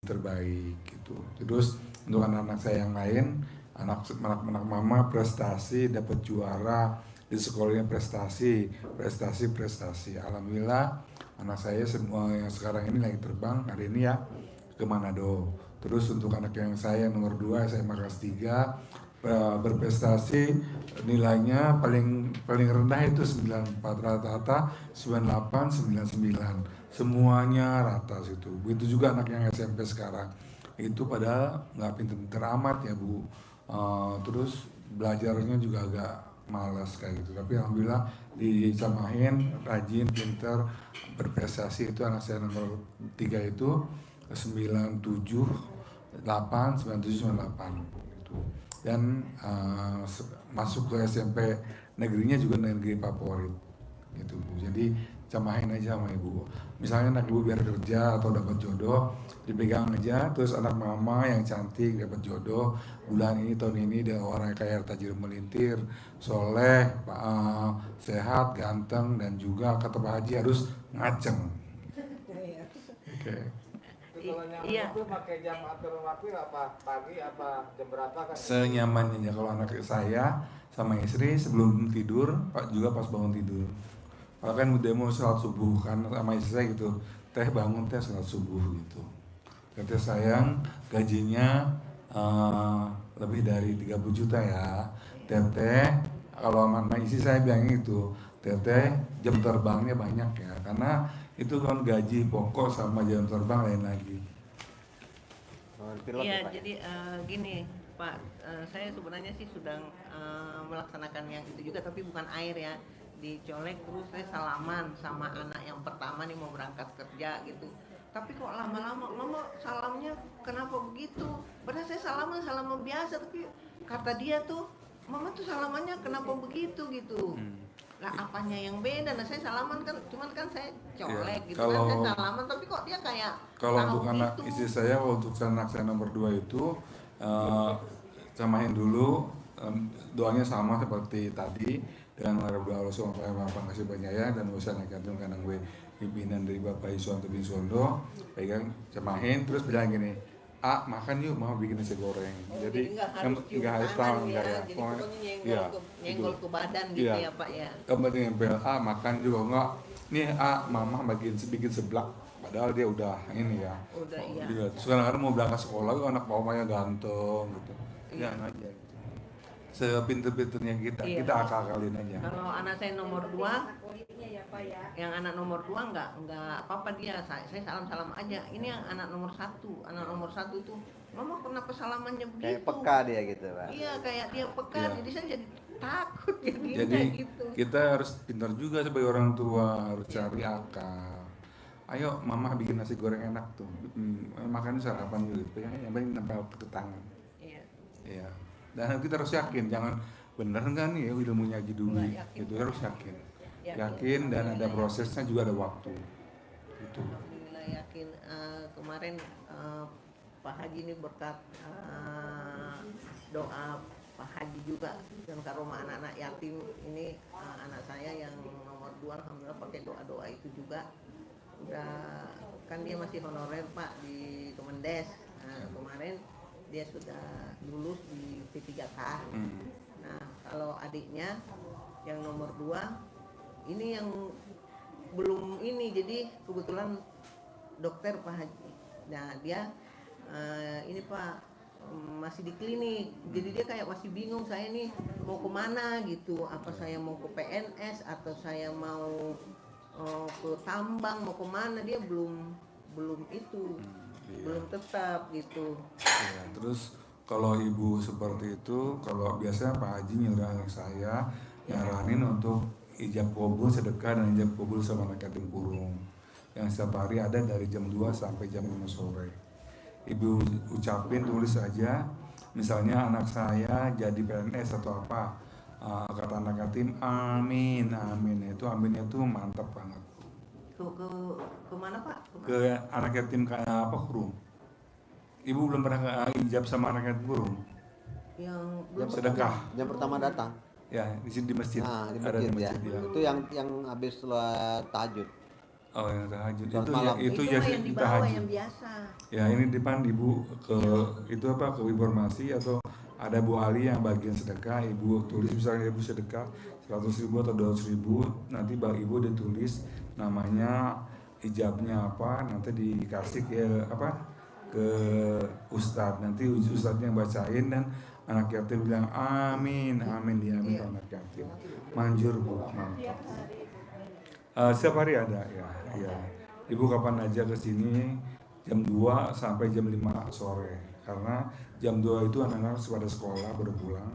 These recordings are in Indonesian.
terbaik gitu. Terus untuk anak-anak saya yang lain, anak mama prestasi, dapat juara di sekolahnya, prestasi. Alhamdulillah anak saya semua yang sekarang ini lagi terbang hari ini ya ke Manado. Terus untuk anak yang saya nomor 2, saya kelas 3, berprestasi, nilainya paling paling rendah itu 94, rata-rata 98, 99, semuanya rata situ. Begitu juga anak yang SMP sekarang, itu padahal nggak pinter-pinter amat ya Bu. Terus belajarnya juga agak malas kayak gitu, tapi alhamdulillah dicamahin, rajin, pinter, berprestasi. Itu anak saya nomor 3 itu 97, 8, 97, 98 gitu. Dan masuk ke SMP negerinya juga negeri favorit gitu Bu. Jadi camain aja sama ibu. Misalnya anak ibu biar kerja atau dapat jodoh, dipegang aja. Terus anak mama yang cantik dapat jodoh bulan ini, tahun ini, dia orang kaya, tajir melintir, soleh, sehat, ganteng, dan juga kata Pak Haji harus ngaceng. Oke. Kalau nyaman itu pakai jam atur waktu apa pagi apa jam berapa kan? Senyamannya kalau anak saya sama istri sebelum tidur, Pak juga pas bangun tidur. Kalau kan udah mau sholat subuh kan sama istri saya gitu, teh bangun teh sholat subuh gitu. Kata sayang gajinya lebih dari 30 juta ya. Teteh, kalau sama istri saya bilang gitu, teteh jam terbangnya banyak ya, karena itu kan gaji pokok sama jam terbang lain lagi. Iya, jadi gini Pak, saya sebenarnya sih sudah melaksanakan yang itu juga, tapi bukan air ya, dicolek. Terus saya salaman sama anak yang pertama nih mau berangkat kerja gitu, tapi kok lama-lama mama salamnya kenapa begitu, padahal saya salaman biasa, tapi kata dia tuh mama tuh salamannya kenapa begitu gitu. Lah apanya yang beda? Nah saya salaman kan, cuman kan saya colek Ya, gitu kan, kalau saya salaman tapi kok dia kayak kalau tahu untuk anak gitu. istri saya, untuk anak saya nomor 2 itu eh, samain dulu, doanya sama seperti tadi, dengan harap doa Allah SWT kasih banyak ya, dan usaha yatim kanang gue pimpinan dari Bapak Iswanto bin Sondo, pegang samain terus bilang gini, makan yuk, mau bikin nasi goreng. Jadi Nggak harus tahu cium enggak tangan ya, ya, jadi pokoknya ya nyenggol itu ke badan gitu iya. ya Pak ya. Kemudian nempel, makan juga enggak, nih mama bikin seblak, padahal dia udah ini ya, Udah iya. dia sekarang mau berangkat sekolah, anak mamanya ganteng gitu, Iya. jangan aja gitu. Sepinter-pinternya kita, Iya. kita akal-akalin aja. Kalau anak saya nomor 2, yang anak nomor 2 nggak apa-apa dia, saya salam aja. Ini yang anak nomor 1, tuh mama kenapa salamannya begitu, Kayak peka dia gitu Pak. iya kayak dia peka. Iya. Jadi saya jadi takut jadinya Jadi gitu. kita harus pintar juga sebagai orang tua, harus cari akal. Ayo mama bikin nasi goreng enak tuh, makan sarapan gitu ya, yang penting nempel ke tangan. Iya. Iya. Dan kita harus yakin, jangan bener nggak nih ya ilmunya Haji Dwi, itu harus yakin. Yakin dan ada prosesnya juga, ada waktu. Itu. Alhamdulillah yakin. Kemarin Pak Haji ini berkat doa Pak Haji juga dan karomah anak-anak yatim ini, anak saya yang nomor 2 alhamdulillah pakai doa itu juga. Udah kan dia masih honorer Pak di Kemendes. Kemarin dia sudah lulus di P3K. Nah kalau adiknya yang nomor 2 ini yang belum ini, jadi kebetulan dokter Pak Haji. Nah dia ini Pak masih di klinik, jadi dia kayak masih bingung, saya nih mau kemana gitu, apa saya mau ke PNS atau saya mau ke tambang, mau kemana, dia belum itu, belum tetap gitu. Ya, terus kalau ibu seperti itu, kalau biasanya Pak Haji nyuruh saya nyaranin untuk ijab kabul sedekah dan ijab kabul sama anak yatim kurung yang setiap hari ada dari jam 2 sampai jam 5 sore. Ibu ucapin, tulis saja, misalnya anak saya jadi PNS atau apa, kata anak yatim amin, itu aminnya itu mantap banget. Kemana Pak? Ke anak yatim kayak apa kurung. Ibu belum pernah ijab sama anak yatim kurung? Yang belum Sedekah. Yang pertama datang. Ya, di sini di masjid. Nah, di Ada masjid, di masjid ya. ya. Itu yang habis sholat tahajud. Oh, yang tahajud Sholat itu malam. itu Itu ya mah yang di bawah tahajud. yang biasa. Ya ini depan ibu ke itu apa ke informasi atau ada Bu Ali yang bagian sedekah, ibu tulis misalnya ibu sedekah 100.000 atau 200.000, nanti bang ibu ditulis namanya, ijabnya apa, nanti dikasih ke apa ke ustadz, nanti ustadznya yang bacain dan anak yatim bilang amin amin, diamin ke anak yatim, manjur Bu, mantap. Setiap hari ada ya, ya. Ibu kapan aja ke sini jam 2 sampai jam 5 sore. Karena jam 2 itu anak-anak pada sekolah baru pulang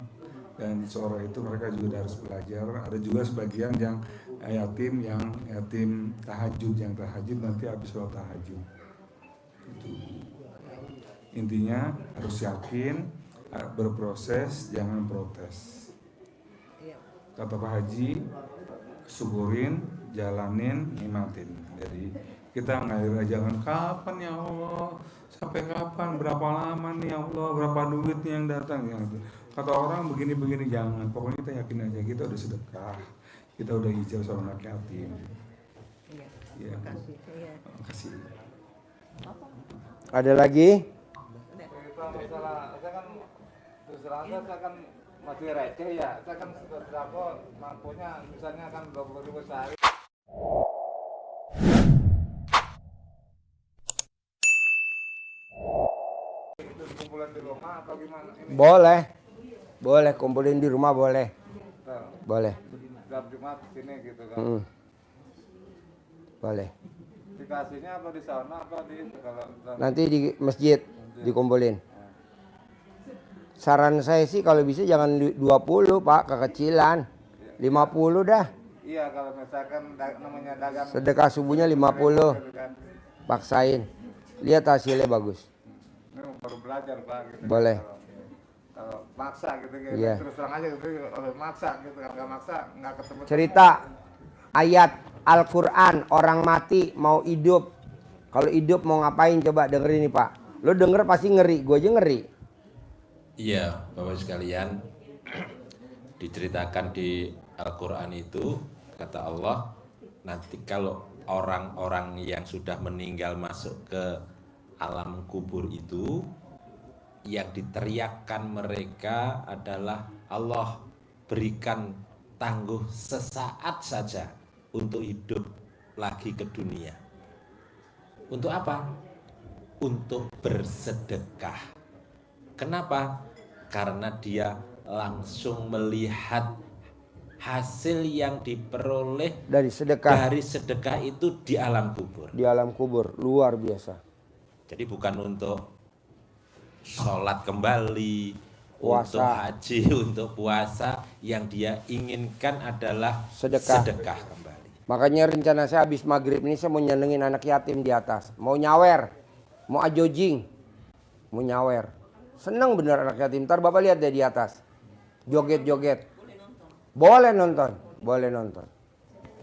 dan sore itu mereka juga harus belajar. Ada juga sebagian yang yatim tahajud, yang tahajud nanti habis sholat tahajud. Itu. Intinya harus yakin, berproses, jangan protes. Kata Pak Haji, syukurin, jalanin, nikmatin. Jadi kita ngalir aja, jangan kapan ya Allah, sampai kapan, berapa lama nih ya Allah, berapa duit nih yang datang, yang kata orang begini-begini, jangan. Pokoknya kita yakin aja kita udah sedekah, kita udah hijau sama anak yatim. Iya. Ya. Makasih. Iya. Makasih. Ada lagi? Kalau masalah saya kan terus terang aja, saya kan masih receh ya, saya kan sudah mampunya misalnya kan 20.000 sehari. Itu kumpulan di rumah atau gimana ini? Boleh kumpulin di rumah boleh. Tuh, Boleh. Setiap Jumat sini gitu kan. Boleh. Dikasihnya apa di sana apa di kalau Nanti di masjid dikumpulin. Saran saya sih kalau bisa jangan 20 Pak, kekecilan. 50 dah. iya kalau misalkan namanya dagang Sedekah subuhnya 50. gitu kan. Paksain. Lihat hasilnya bagus. Ini baru belajar Pak gitu. Boleh. Kalau maksa gitu kan. Iya. Terus terang aja gitu kalau maksa gitu kan, nggak maksa nggak ketemu. Cerita ayat Al-Quran, orang mati mau hidup. Kalau hidup mau ngapain, coba dengerin nih Pak. Lo denger pasti ngeri, gue aja ngeri. Iya, Bapak sekalian, diceritakan di Al-Quran itu, kata Allah, nanti kalau orang-orang yang sudah meninggal masuk ke alam kubur itu, yang diteriakkan mereka adalah, Allah berikan tangguh sesaat saja untuk hidup lagi ke dunia. Untuk apa? Untuk bersedekah. Kenapa? Karena dia langsung melihat hasil yang diperoleh Dari sedekah itu di alam kubur. di alam kubur, luar biasa. Jadi bukan untuk sholat kembali, Puasa. untuk haji, untuk puasa, yang dia inginkan adalah Sedekah. kembali. Makanya rencana saya habis maghrib ini saya mau nyenengin anak yatim di atas. Mau nyawer, mau ajojing, mau nyawer. Seneng bener anak yatim. Ntar Bapak lihat deh di atas. Joget-joget. Boleh nonton. Boleh nonton.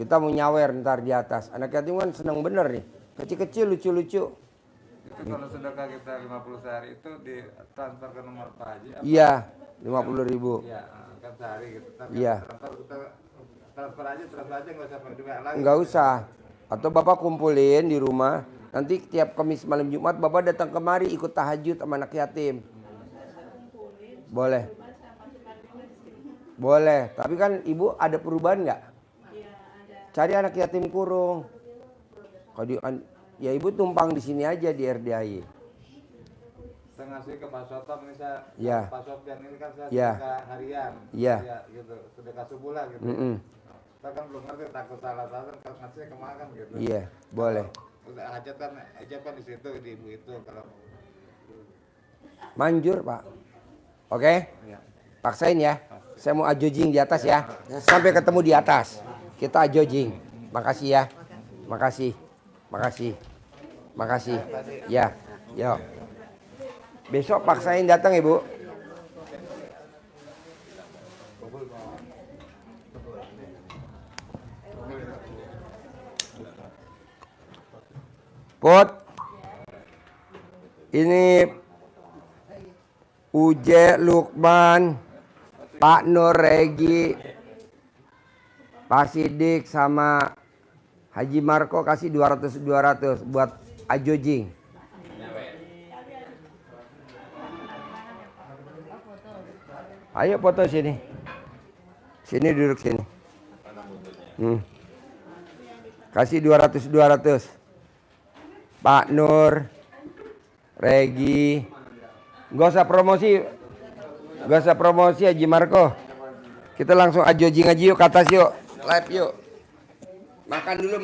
Kita mau nyawer ntar di atas. Anak yatim kan seneng bener nih. Kecil-kecil lucu-lucu. Itu kalau sedekah kita 50 sehari itu ditransfer ke nomor Pak Haji. Iya, 50.000. Iya, kan sehari gitu. Tapi Iya. transfer aja nggak usah pakai duit lagi. Nggak usah. Atau Bapak kumpulin di rumah. Nanti tiap Kamis malam Jumat Bapak datang kemari ikut tahajud sama anak yatim. Boleh. Boleh. Tapi kan Ibu ada perubahan nggak? Cari anak yatim kurung. Kalau ya Ibu tumpang di sini aja di RDAI. Saya ngasih ke Pak Sotom ini saya, Iya. Pak Sofyan ini kan saya Iya. sedekah harian. Iya. Ya, gitu, sedekah subuh lah gitu. Saya kan belum ngerti, takut salah-salah kalau ngasihnya kemana gitu. Iya, boleh. Udah hajat kan, ijab kan di situ, di ibu itu kalau. Manjur, Pak. Oke? Iya. Paksain ya. Saya mau ajojing di atas ya. Sampai ketemu di atas. Kita ajojing. Makasih ya. Makasih. Makasih. Makasih. Ya. Yuk. Besok paksain datang Ibu. Put. Ini Uje, Lukman, Pak Nur Regi, Pak Sidik sama Haji Marco kasih 200 buat Ajojing. Ayo foto sini. Sini duduk sini. Kasih 200. Pak Nur, Regi. Gak usah promosi Haji Marco. Kita langsung Ajojing aja yuk, ke atas yuk. Live yuk. Makan dulu.